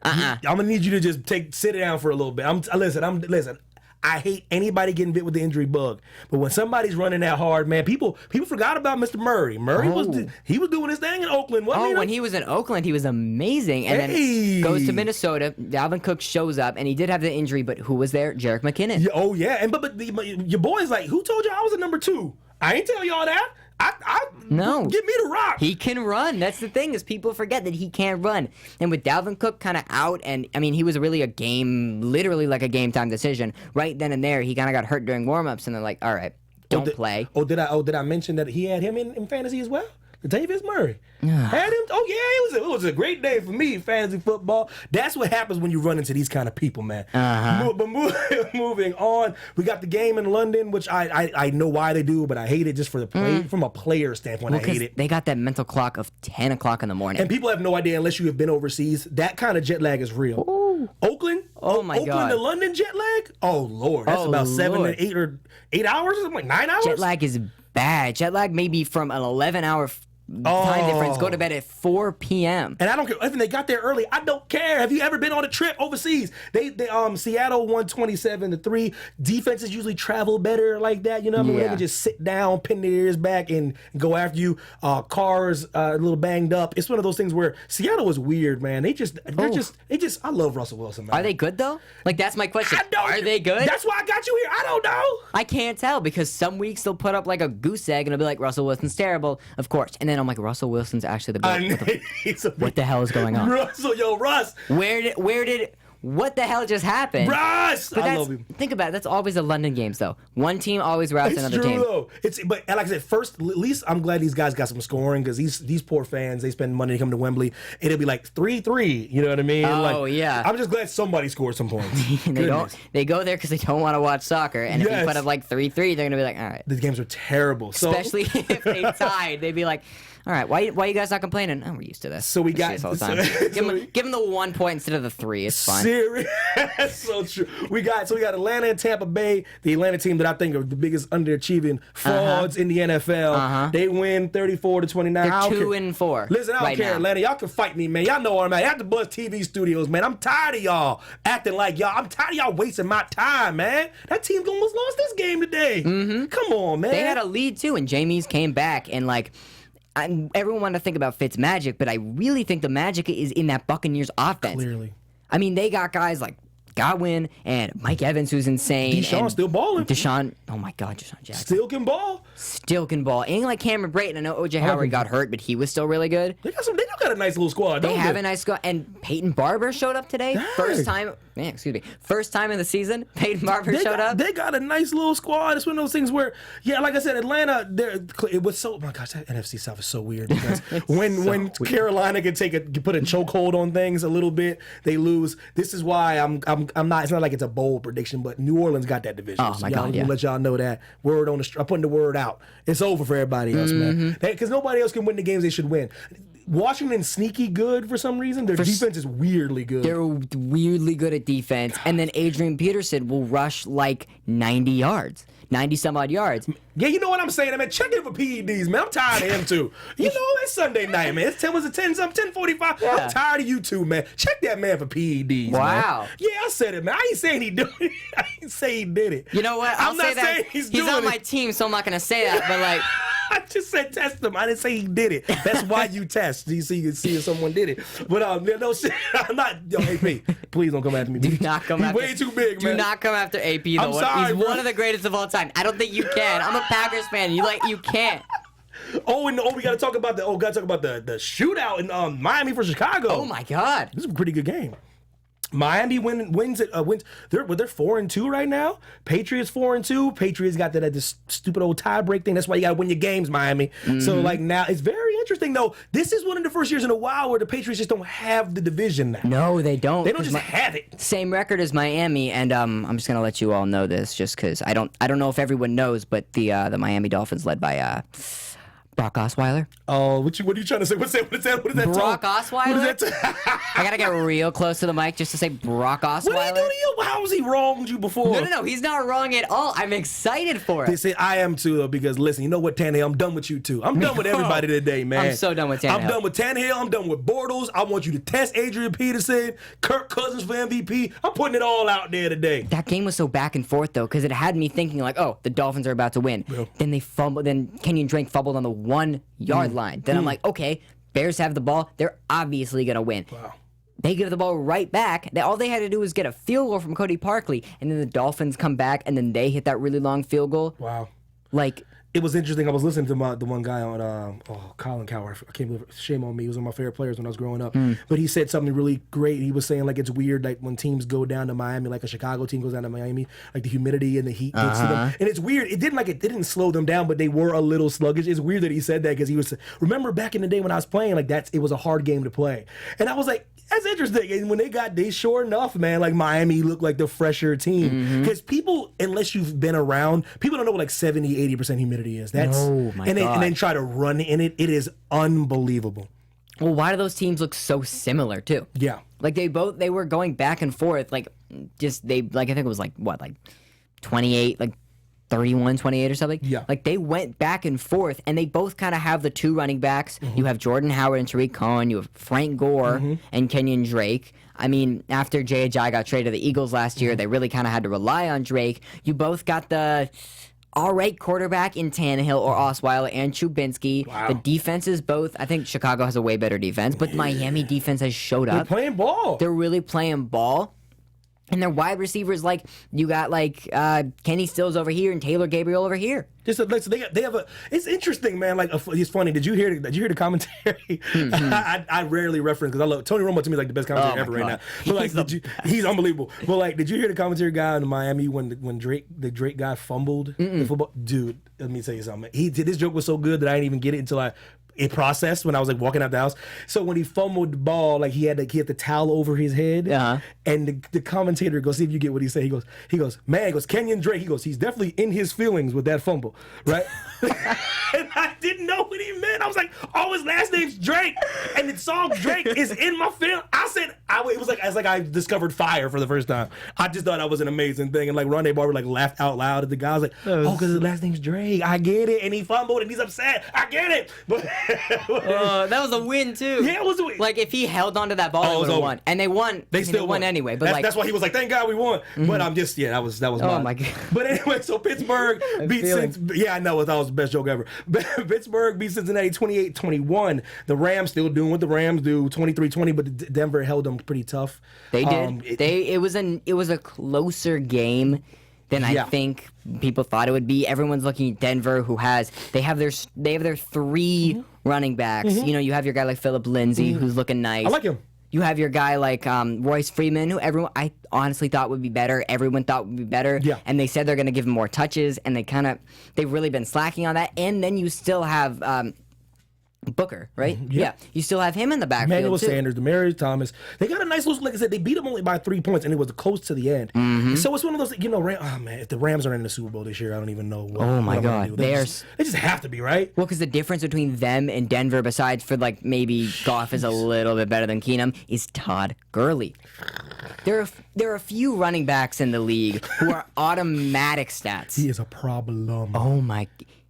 I'm gonna need you to just sit down for a little bit. Listen. I hate anybody getting bit with the injury bug, but when somebody's running that hard, man, people forgot about Mr. Murray. Murray was doing his thing in Oakland. When he was in Oakland, he was amazing, and then goes to Minnesota. Dalvin Cook shows up, and he did have the injury, but who was there? Jerick McKinnon. Yeah, and but your boy's like, who told you I was a number 2? I ain't tell y'all that. No. Give me the rock. He can run. That's the thing, is people forget that he can't run. And with Dalvin Cook kind of out, and I mean, he was really literally like a game time decision. Right then and there, he kind of got hurt during warmups, and they're like, all right, don't play. Did I mention that he had him in fantasy as well? Latavius Murray. Had him? Oh, yeah, it was a great day for me, fantasy football. That's what happens when you run into these kind of people, man. But moving on, we got the game in London, which I know why they do, but I hate it just for the play. From a player standpoint, I hate it. They got that mental clock of 10 o'clock in the morning. And people have no idea unless you have been overseas. That kind of jet lag is real. Ooh. Oakland? My God. Oakland to London jet lag? Oh, Lord. That's about 7 to 8 hours? Something like 9 hours? Jet lag is bad. Jet lag may be from an 11-hour time difference. Go to bed at 4 p.m. And I don't care if they got there early. I don't care. Have you ever been on a trip overseas? They Seattle won 27-3. Defenses usually travel better like that. You know what I mean? They can just sit down, pin their ears back, and go after you. Cars a little banged up. It's one of those things where Seattle is weird, man. They're just. I love Russell Wilson, man. Are they good though? Like, that's my question. Are they good? That's why I got you here. I don't know. I can't tell because some weeks they'll put up like a goose egg and it'll be like, Russell Wilson's terrible, of course. And then I'm like, Russell Wilson's actually the best. What the hell is going on? Russ. What the hell just happened? Russ! I love him. Think about it. That's always the London games, though. One team always routs another team. It's true, though. But like I said, first, at least I'm glad these guys got some scoring because these poor fans, they spend money to come to Wembley. It'll be like 3-3. You know what I mean? Yeah. I'm just glad somebody scored some points. They go there because they don't want to watch soccer. And if you put up like 3-3, they're going to be like, all right. These games are terrible. Especially if they tied. They'd be like, all right, why you guys not complaining? Oh, we're used to this. So we got all the time. Give them the 1 point instead of the 3. It's fine. That's so true. We got Atlanta and Tampa Bay, the Atlanta team that I think are the biggest underachieving frauds in the NFL. They win 34-29. They're 2-4. Listen, I don't care, Atlanta. Y'all can fight me, man. Y'all know where I'm at. AfterBuzz TV studios, man. I'm tired of y'all acting like y'all. I'm tired of y'all wasting my time, man. That team almost lost this game today. Come on, man. They had a lead too, and Jameis came back and like. Everyone wanted to think about Fitz magic, but I really think the magic is in that Buccaneers offense. Clearly. I mean, they got guys like Godwin and Mike Evans, who's insane. Deshaun still balling. Oh my God, Deshaun Jackson. Still can ball. Ain't like Cameron Brayton. I know O.J. Howard got hurt, but he was still really good. They got a nice little squad. They have a nice squad. And Peyton Barber showed up today. Dang. First time in the season, Peyton Barber showed up. They got a nice little squad. It's one of those things where, like I said, Atlanta, it was so, oh my gosh, that NFC South is so weird because when Carolina can put a chokehold on things a little bit, they lose. This is why I'm not, it's not like it's a bold prediction, but New Orleans got that division. Oh my God, I'm gonna let y'all know that. I'm putting the word out. It's over for everybody else, man. Because nobody else can win the games they should win. Washington's sneaky good for some reason. Their defense is weirdly good. They're weirdly good at defense. And then Adrian Peterson will rush like 90 yards. 90 some odd yards. Yeah, you know what I'm saying, man. Check in for PEDs, man. I'm tired of him too. You know, it's Sunday night, man. It's 10:45. Yeah. I'm tired of you too, man. Check that man for PEDs. Wow. Man. Yeah, I said it, man. I ain't saying he did it. I ain't say he did it. You know what? I'm not saying he's doing on it. my team, so I'm not gonna say that. But like, I just said test him. I didn't say he did it. That's why you test. You see if someone did it. But no shit. I'm not. Yo, AP, please don't come after me. do not come He's after. way too big, man. Do not come after AP. Though. I'm sorry, He's bro. one of the greatest of all time. I don't think you can. I'm a Packers fan. You can't. We gotta talk about the shootout in Miami for Chicago. Oh my God. This is a pretty good game. Miami wins. They're 4-2 right now. Patriots 4-2. Patriots got this stupid old tie break thing. That's why you gotta win your games, Miami. So like now it's very interesting though. This is one of the first years in a while where the Patriots just don't have the division now. No, they don't. They don't just have it. Same record as Miami, and I'm just gonna let you all know this, just because I don't know if everyone knows, but the Miami Dolphins led by Brock Osweiler. Oh, what are you trying to say? What is that? Brock tone? Osweiler? What is that? I gotta get real close to the mic just to say Brock Osweiler. What did he do to you? How was he wronged you before? No, he's not wrong at all. I'm excited for it. They say I am too though, because listen, you know what, Tannehill, I'm done with you too. I'm done with everybody today, man. I'm so done with Tannehill. I'm done with Tannehill. I'm done with Bortles. I want you to test Adrian Peterson, Kirk Cousins for MVP. I'm putting it all out there today. That game was so back and forth though, because it had me thinking like, oh, the Dolphins are about to win. Yeah. Then they fumbled. Then Kenyon Drake fumbled on the 1 yard line. Then I'm like, okay, Bears have the ball. They're obviously gonna win. Wow. They give the ball right back. All they had to do was get a field goal from Cody Parkley, and then the Dolphins come back, and then they hit that really long field goal. Wow. Like, It was interesting. I was listening to the one guy on Colin Coward. I can't believe it. Shame on me. He was one of my favorite players when I was growing up. But he said something really great. He was saying like it's weird like when teams go down to Miami, like a Chicago team goes down to Miami, like the humidity and the heat gets to them. And it's weird. It didn't slow them down, but they were a little sluggish. It's weird that he said that because he was remember back in the day when I was playing like it was a hard game to play. And I was like, that's interesting. And when they sure enough, man, like Miami looked like the fresher team. Because people, unless you've been around, people don't know what like 70, 80% humidity is. That's my and God. then try to run in it. It is unbelievable. well, why do those teams look so similar too? Yeah. Like they were going back and forth. Like I think it was like 28, like 31, 28 or something. Yeah. Like they went back and forth, and they both kind of have the two running backs. You have Jordan Howard and Tariq Cohen. You have Frank Gore and Kenyon Drake. I mean, after Jay Ajayi got traded to the Eagles last year, they really kind of had to rely on Drake. You both got the all right quarterback in Tannehill or Osweiler and Trubinsky. Wow. The defenses both, I think Chicago has a way better defense, but Miami defense has showed They're up. playing ball. They're really playing ball. And their wide receivers, like, you got, like, Kenny Stills over here and Taylor Gabriel over here. Just they have a. It's interesting, man. Like it's funny. Did you hear the commentary? I rarely reference because I love Tony Romo. To me, is like the best commentator ever right now. But like, he's unbelievable. But like, did you hear the commentary guy in Miami when the Drake guy fumbled the football? Dude, let me tell you something. This joke was so good that I didn't even get it until it processed when I was like walking out the house. So when he fumbled the ball, like he had the towel over his head, and the commentator goes, see if you get what he said. He goes, man, he goes, Kenyon Drake. He goes, he's definitely in his feelings with that fumble, right? And I didn't know what he meant. I was like, oh, his last name's Drake, and the song Drake is in my film. I said, it was like I discovered fire for the first time. I just thought that was an amazing thing, and like Rondé Barber like laughed out loud at the guy. I was like, oh, because his last name's Drake. I get it, and he fumbled, and he's upset. I get it, but. That was a win too. Yeah, it was a win. Like if he held on to that ball, they would have won, and they won. They still won anyway. But that's why he was like, "Thank God we won." But I'm just, that was. Oh my God. But anyway, so Pittsburgh beat Cincinnati. Yeah, I know that was the best joke ever. Pittsburgh beat Cincinnati 28-21. The Rams still doing what the Rams do, 23-20. But Denver held them pretty tough. They did. It was a closer game than I think people thought it would be. Everyone's looking at Denver, they have their three running backs. You know, you have your guy like Phillip Lindsay, who's looking nice. I like him. You have your guy like Royce Freeman, who I honestly thought would be better. Everyone thought would be better. Yeah. And they said they're going to give him more touches, and they've really been slacking on that. And then you still have Booker, right? Yeah. You still have him in the backfield, Emmanuel too. Sanders, Demaryius Thomas. They got a nice little, like I said, they beat them only by 3 points, and it was close to the end. So it's one of those, oh man, if the Rams are in the Super Bowl this year, I don't even know what. Oh my what I'm gonna God, do. They just have to be, right? Well, because the difference between them and Denver, besides for like maybe Goff is a little bit better than Keenum, is Todd Gurley. There are a few running backs in the league who are automatic stats. He is a problem. Oh my.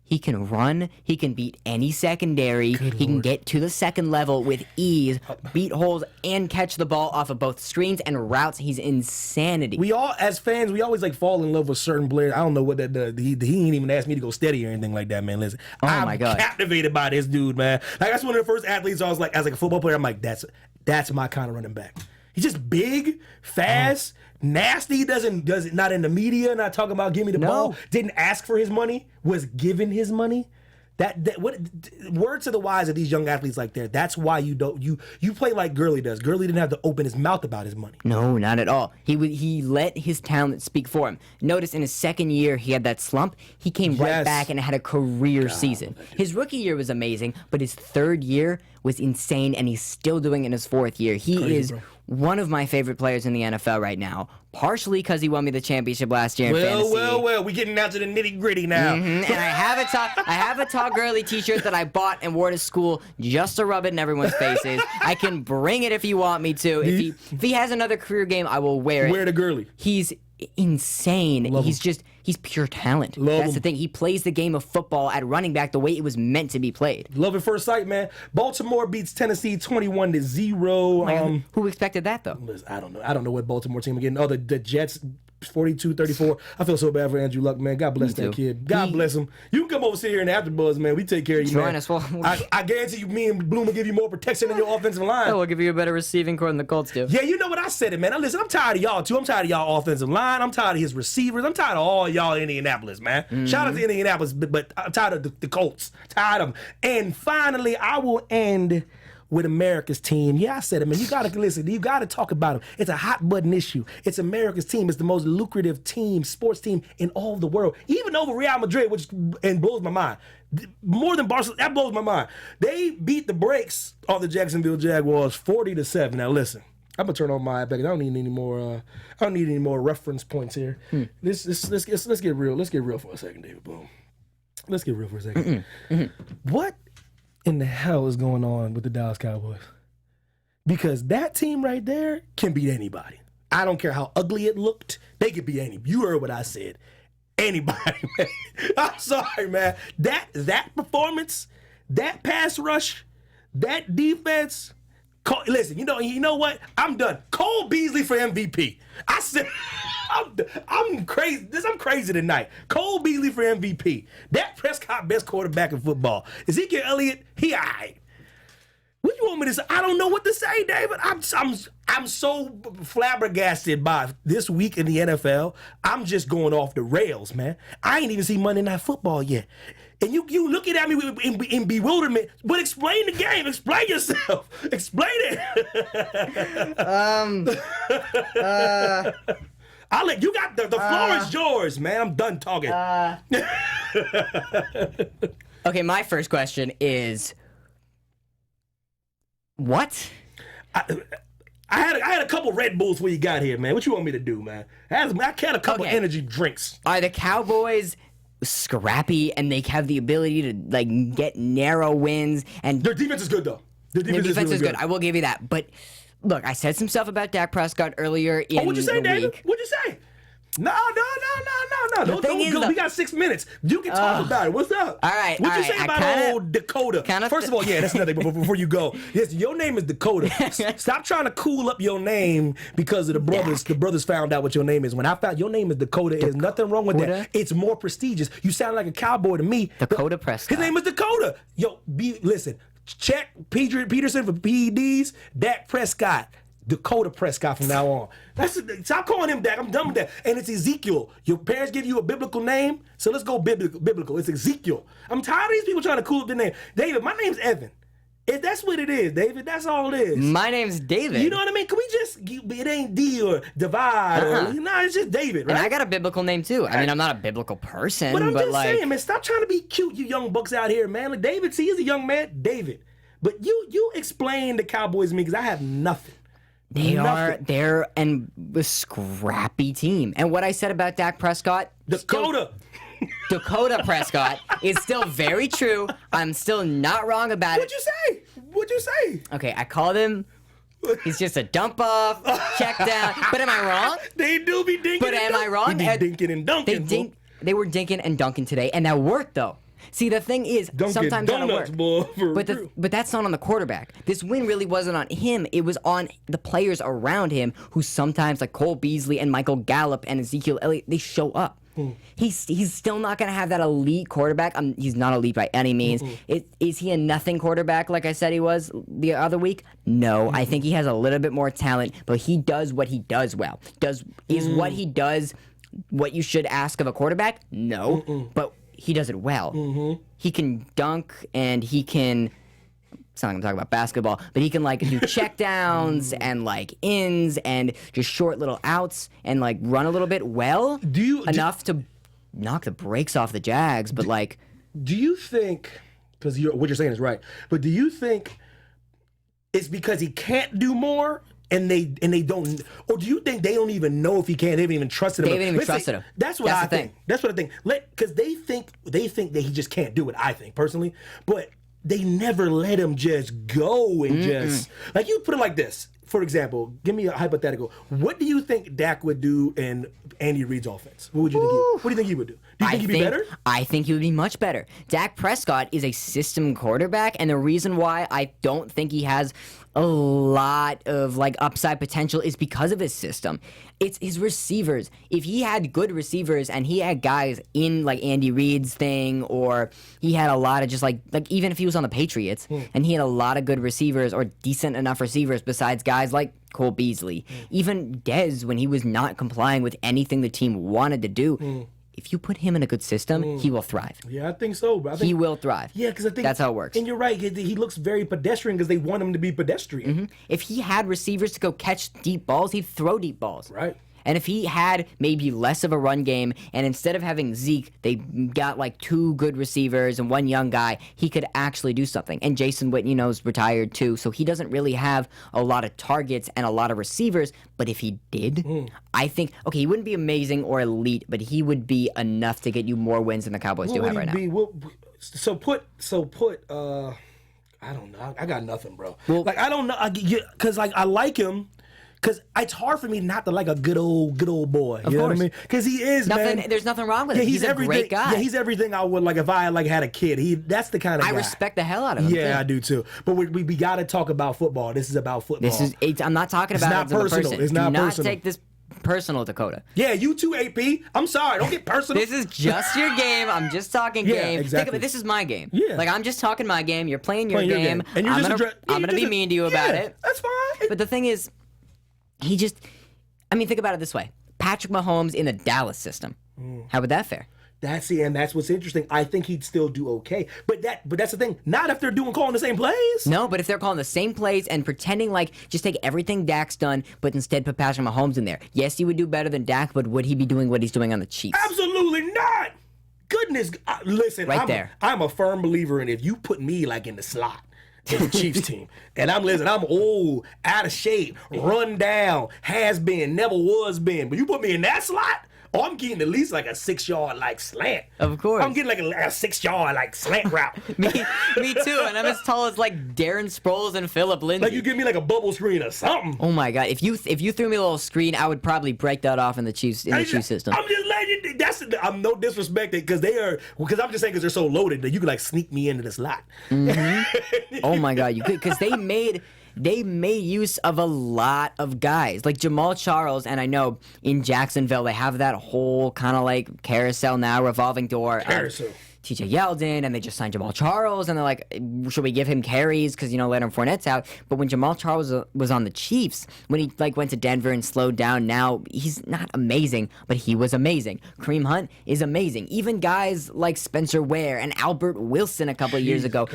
He can run. He can beat any secondary. He can get to the second level with ease, beat holes, and catch the ball off of both screens and routes. He's insanity. We all, as fans, we always like fall in love with certain players. I don't know what that does. He ain't even asked me to go steady or anything like that, man. Listen, my God. I'm captivated by this dude, man. Like that's one of the first athletes I was like, as like a football player, I'm like, that's my kind of running back. He's just big, fast, nasty. Doesn't not in the media. Not talking about give me the ball. Didn't ask for his money. Was given his money. That what word to the wise of these young athletes like that. That's why you play like Gurley does. Gurley didn't have to open his mouth about his money. No, not at all. He let his talent speak for him. Notice in his second year he had that slump. He came right back and had a career season. His rookie year was amazing, but his third year was insane, and he's still doing it in his fourth year. He is one of my favorite players in the NFL right now, partially because he won me the championship last year in fantasy. Well, we getting down to the nitty gritty now. And I have a Todd Gurley T-shirt that I bought and wore to school just to rub it in everyone's faces. I can bring it if you want me to. If he has another career game, I will wear it. Wear the Gurley. He's insane. He's pure talent. That's the thing. He plays the game of football at running back the way it was meant to be played. Love at first sight, man. Baltimore beats Tennessee 21-0. Who expected that though? Listen, I don't know. I don't know what Baltimore team again. Oh, the Jets 42-34. I feel so bad for Andrew Luck, man. God bless that kid. God bless him. You can come over sit here in AfterBuzz, man. We take care of you, Join man. us. Well, I guarantee you, me and Bloom will give you more protection in your offensive line. we'll give you a better receiving core than the Colts do. Yeah, you know what I said it, man. Now, listen, I'm tired of y'all too. I'm tired of y'all offensive line. I'm tired of his receivers. I'm tired of all y'all in Indianapolis, man. Shout out to Indianapolis, but I'm tired of the Colts. Tired of them. And finally, I will end with America's team. Yeah, I said it, man. You gotta listen. You gotta talk about them. It's a hot button issue. It's America's team. It's the most lucrative team, sports team in all of the world, even over Real Madrid, which blows my mind. More than Barcelona, that blows my mind. They beat the brakes on the Jacksonville Jaguars 40-7. Now listen, I'm gonna turn on my iPad. I don't need any more. I don't need any more reference points here. Let's get real. Let's get real for a second, David. Boom. Let's get real for a second. What in the hell is going on with the Dallas Cowboys? Because that team right there can beat anybody. I don't care how ugly it looked. They could beat anybody. You heard what I said. Anybody, man. I'm sorry, man. That performance, that pass rush, that defense. Listen, you know what? I'm done. Cole Beasley for MVP. I said, I'm crazy. I'm crazy tonight. Cole Beasley for MVP. Dak Prescott, best quarterback in football. Ezekiel Elliott, he all right. What you want me to say? I don't know what to say, David. I'm so flabbergasted by this week in the NFL. I'm just going off the rails, man. I ain't even seen Monday Night Football yet. And you looking at me in bewilderment, but explain the game. Explain yourself. Explain it. I'll let you got the floor is yours, man. I'm done talking. Okay, my first question is, what? I had a couple Red Bulls before you got here, man. What you want me to do, man? I had a couple energy drinks. Are the Cowboys scrappy and they have the ability to like get narrow wins? And their defense is good though. Their defense is good. I will give you that. But look, I said some stuff about Dak Prescott earlier in what'd you say, the David? week. What'd you say? No. Don't go. We got 6 minutes. You can talk about it. What's up? All right. What'd you say about old Dakota? First of all, yeah, that's nothing. But before you go, yes, your name is Dakota. Stop trying to cool up your name because of the brothers. The brothers found out what your name is. When I found your name is Dakota, there's nothing wrong with that. It's more prestigious. You sound like a cowboy to me. Dakota Prescott. His name is Dakota. Yo, listen. Check Peterson for PEDs. Dak Prescott. Dakota Prescott from now on. Stop calling him Dak. I'm done with that. And it's Ezekiel. Your parents give you a biblical name, so let's go biblical. It's Ezekiel. I'm tired of these people trying to cool up the name. David, my name's Evan. If that's what it is, David, that's all it is. My name's David. You know what I mean? Can we just, it ain't D or Divide or, nah, it's just David, right? And I got a biblical name too. I mean, I'm not a biblical person, But I'm just like, saying, man, stop trying to be cute, you young bucks out here, man. Like David, see, he's a young man, David. But you explain the Cowboys to me because I have nothing. they're a scrappy team. And what I said about Dak Prescott, Dakota Prescott is still very true. I'm still not wrong about it. What'd you say? Okay, I called him. He's just a dump off, check down. But am I wrong? They do be dinking. But am I wrong? They be dinking and dunking. They were dinking and dunking today, and that worked though. See, the thing is, sometimes that'll work. But that's not on the quarterback. This win really wasn't on him. It was on the players around him who sometimes, like Cole Beasley and Michael Gallup and Ezekiel Elliott, they show up. He's still not going to have that elite quarterback. He's not elite by any means. Is he a nothing quarterback like I said he was the other week? No. I think he has a little bit more talent, but he does what he does well. Is what he does what you should ask of a quarterback? No. But he does it well. He can dunk and he can... It's not like I'm talking about basketball, but he can like do check downs and like ins and just short little outs and like run a little bit well. Enough to knock the brakes off the Jags, but like... Do you think, because what you're saying is right, but do you think it's because he can't do more and they don't, or do you think they don't even know if he can? They haven't even trusted him. They haven't even trusted him. That's what I think. That's what I think. Because they think that he just can't do it, I think, personally. But they never let him just go and just... Like, you put it like this. For example, give me a hypothetical. What do you think Dak would do in Andy Reid's offense? What do you think he would do? Do you think he'd be better? I think he would be much better. Dak Prescott is a system quarterback, and the reason why I don't think he has a lot of like upside potential is because of his system. It's his receivers. If he had good receivers and he had guys in like Andy Reid's thing, or he had a lot of just like even if he was on the Patriots and he had a lot of good receivers or decent enough receivers besides guys like Cole Beasley, even Dez when he was not complying with anything the team wanted to do. If you put him in a good system, he will thrive. Yeah, I think so. Bro. He will thrive. Yeah, because I think that's how it works. And you're right. He looks very pedestrian because they want him to be pedestrian. If he had receivers to go catch deep balls, he'd throw deep balls. Right. And if he had maybe less of a run game, and instead of having Zeke, they got like 2 good receivers and 1 young guy, he could actually do something. And Jason Witten, is retired too, so he doesn't really have a lot of targets and a lot of receivers. But if he did, I think, okay, he wouldn't be amazing or elite, but he would be enough to get you more wins than the Cowboys do have right now. So put. I don't know. I got nothing, bro. I don't know, because I like him. Because it's hard for me not to like a good old boy. You know what I mean? Because he is, man. There's nothing wrong with him. He's a great guy. Yeah, he's everything I would like if I had a kid. That's the kind of guy. I respect the hell out of him. Yeah, I do too. But we got to talk about football. This is about football. I'm not talking about it as a person. It's not personal. Do not take this personal, Dakota. Yeah, you too, AP. I'm sorry. Don't get personal. This is just your game. I'm just talking game. Exactly. Think of it. This is my game. Yeah. Like, I'm just talking my game. You're playing your game. And I'm going to be mean to you about it. That's fine. But the thing is, think about it this way. Patrick Mahomes in the Dallas system. How would that fare? And that's what's interesting. I think he'd still do okay. But that's the thing. Not if they're calling the same plays. No, but if they're calling the same plays and pretending like just take everything Dak's done, but instead put Patrick Mahomes in there. Yes, he would do better than Dak, but would he be doing what he's doing on the Chiefs? Absolutely not. Goodness, listen. I'm a firm believer in if you put me like in the slot in the Chiefs team, and I'm old, out of shape, run down, has been, never was been, but you put me in that slot, I'm getting at least like a 6-yard like slant. Of course. I'm getting like a 6-yard like slant route. me too, and I'm as tall as like Darren Sproles and Phillip Lindsay. Like you give me like a bubble screen or something. Oh my God, if you threw me a little screen, I would probably break that off in the Chiefs system. I'm just letting you, I'm no disrespect because I'm just saying because they're so loaded that you can like sneak me into the slot. Oh my God, you could, because they made use of a lot of guys like Jamal Charles, and I know in Jacksonville they have that whole kind of like carousel now, revolving door. Carousel. TJ Yeldon, and they just signed Jamal Charles, and they're like, should we give him carries because Leonard Fournette's out? But when Jamal Charles was on the Chiefs, when he like went to Denver and slowed down, now he's not amazing, but he was amazing. Kareem Hunt is amazing. Even guys like Spencer Ware and Albert Wilson a couple of years ago,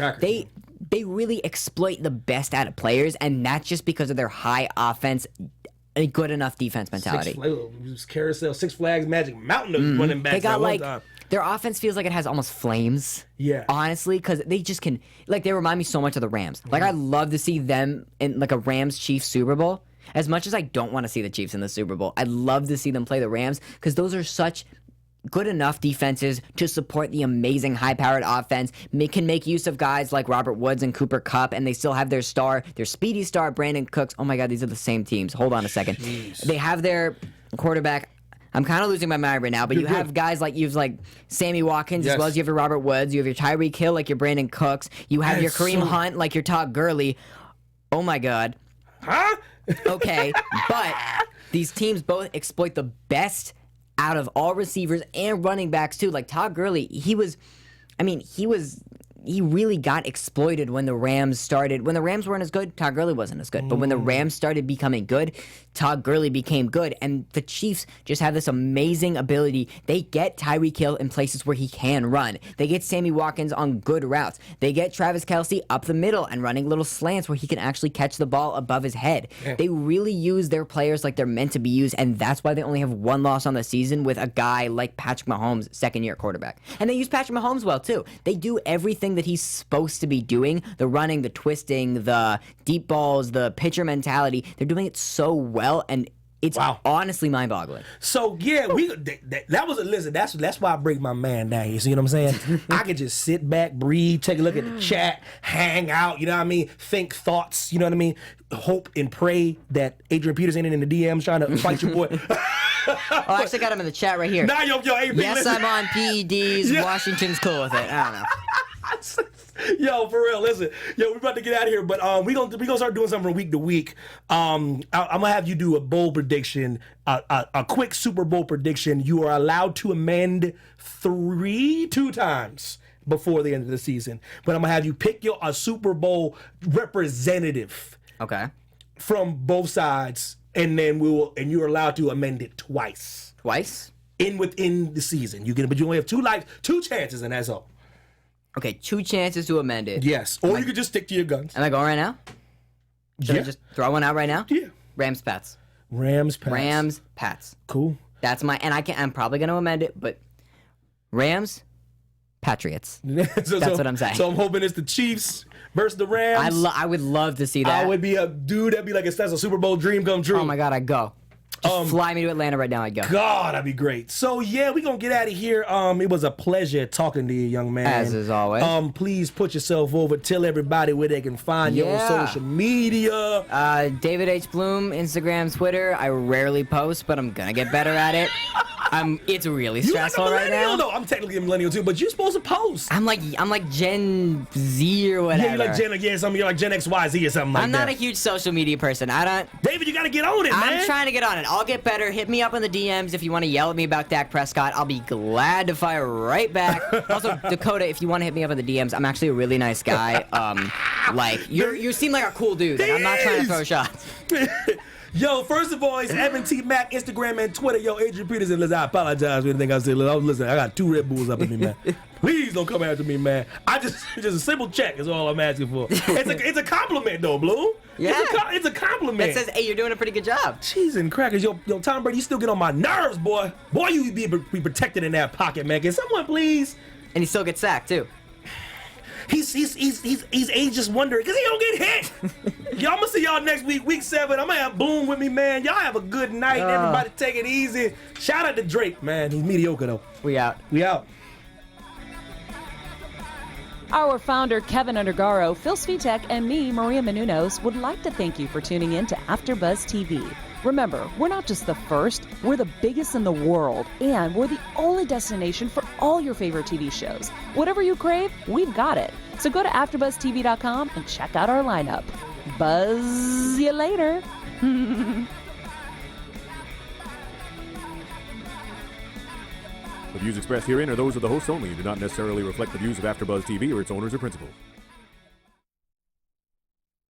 they really exploit the best out of players, and that's just because of their high offense, a good enough defense mentality. Six Flags Magic Mountain of running backs. They got their offense feels like it has almost flames. Yeah. Honestly, because they just can, they remind me so much of the Rams. Like, I love to see them in a Rams-Chiefs Super Bowl. As much as I don't want to see the Chiefs in the Super Bowl, I'd love to see them play the Rams because those are such good enough defenses to support the amazing high-powered offense. Can make use of guys like Robert Woods and Cooper Kupp, and they still have their speedy star, Brandon Cooks. Oh my God, these are the same teams. Hold on a second. Jeez. They have their quarterback. I'm kind of losing my mind right now, but have guys like Sammy Watkins, as well as you have your Robert Woods. You have your Tyreek Hill, like your Brandon Cooks. You have your Kareem Hunt, like your Todd Gurley. Oh my God. Huh? Okay, but these teams both exploit the best out of all receivers and running backs too. Like Todd Gurley, he really got exploited when the Rams started. When the Rams weren't as good, Todd Gurley wasn't as good. But when the Rams started becoming good, Todd Gurley became good. And the Chiefs just have this amazing ability. They get Tyreek Hill in places where he can run. They get Sammy Watkins on good routes. They get Travis Kelce up the middle and running little slants where he can actually catch the ball above his head. Yeah. They really use their players like they're meant to be used, and that's why they only have one loss on the season with a guy like Patrick Mahomes, second-year quarterback. And they use Patrick Mahomes well, too. They do everything that he's supposed to be doing, the running, the twisting, the deep balls, the pitcher mentality. They're doing it so well, and it's honestly mind-boggling. So yeah, that was listen. That's why I break my man down here. See what I'm saying? I could just sit back, breathe, take a look at the chat, hang out. You know what I mean? Think thoughts. You know what I mean? Hope and pray that Adrian Peterson ain't in the DMs trying to fight your boy. I actually got him in the chat right here. Nah, yo, hey, yes, listen. I'm on PEDs. Yeah. Washington's cool with it. I don't know. Yo, for real, listen. Yo, we're about to get out of here, but we gonna start doing something from week to week. I'm gonna have you do a bowl prediction, a quick Super Bowl prediction. You are allowed to amend two times before the end of the season, but I'm gonna have you pick a Super Bowl representative. Okay. From both sides, and then you're allowed to amend it twice. Twice? Within the season, but you only have two chances, and that's all. Okay, 2 chances to amend it. Yes, or you could just stick to your guns. Am I going right now? Should I just throw one out right now? Yeah. Rams, Pats. Rams, Pats. Cool. That's I'm probably going to amend it, but Rams, Patriots. That's what I'm saying. So I'm hoping it's the Chiefs versus the Rams. I would love to see that. I would be that'd be like that's a Super Bowl dream come true. Oh my God, I'd go. Just fly me to Atlanta right now, I'd go. God, that'd be great. So yeah, we're gonna get out of here. It was a pleasure talking to you, young man. As always. Please put yourself over. Tell everybody where they can find you on social media. David H. Bloom, Instagram, Twitter. I rarely post, but I'm gonna get better at it. It's really stressful right now. No, I'm technically a millennial too, but you're supposed to post. I'm like Gen Z or whatever. Yeah, you're like Gen XYZ or something like that. I'm not a huge social media person. David, you gotta get on it, man. I'm trying to get on it. I'll get better. Hit me up in the DMs if you want to yell at me about Dak Prescott. I'll be glad to fire right back. Also, Dakota, if you want to hit me up in the DMs, I'm actually a really nice guy. You seem like a cool dude. I'm not trying to throw shots. Yo, first of all, it's Evan T. Mac, Instagram and Twitter. Yo, Adrian Peterson, listen, I apologize for anything I said. Listen, I got 2 Red Bulls up in me, man. Please don't come after me, man. Just a simple check is all I'm asking for. It's a compliment, though, Blue. Yeah. It's a compliment. It says, hey, you're doing a pretty good job. Cheese and crackers. Yo, Tom Brady, you still get on my nerves, boy. Boy, you be protected in that pocket, man. Can someone please? And he still gets sacked, too. He's ageless wonder because he don't get hit. Y'all, I'm gonna see y'all next week, week 7. I'm gonna have Bloom with me, man. Y'all have a good night. Everybody take it easy. Shout out to Drake, man. He's mediocre though. We out. Our founder, Keven Undergaro, Phil Svitek, and me, Maria Menounos, would like to thank you for tuning in to AfterBuzz TV. Remember, we're not just the first, we're the biggest in the world, and we're the only destination for all your favorite TV shows. Whatever you crave, we've got it. So go to AfterBuzzTV.com and check out our lineup. Buzz you later. The views expressed herein are those of the hosts only and do not necessarily reflect the views of AfterBuzz TV or its owners or principals.